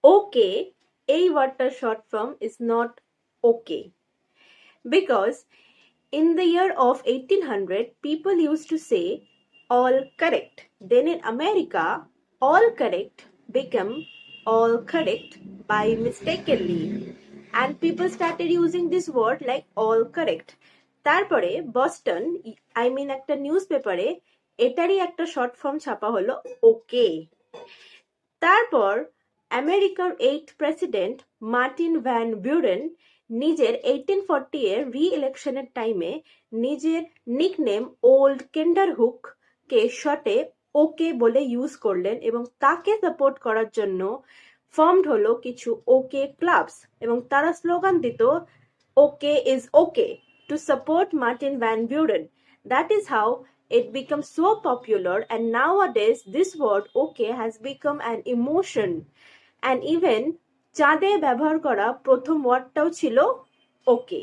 Okay, এই ওয়ার্ডটার short form is not okay because in the year of 1800 people used to say all correct. Then in America, all correct became all correct by mistakenly, and people started using this word like all correct. তারপরে Boston একটা news পেপারে এটারই একটা short form ছাপা হলো ওকে। তারপর আমেরিকার 8th president Martin Van বিউরেন নিজের 1840 এর রি-ইলেকশনের টাইমে নিজের নিকনেম ওল্ড কেন্ডারহুক কে শর্টে ওকে বলে ইউজ করলেন এবং তাকে সাপোর্ট করার জন্য ফর্মড হলো কিছু ওকে ক্লাবস এবং তারা স্লোগান দিত okay is okay to support Martin Van Buren. That is how it becomes so popular, and nowadays this word okay has become an emotion, and even চাঁদে ব্যবহার করা প্রথম ওয়ার্ডটাও ছিল ওকে।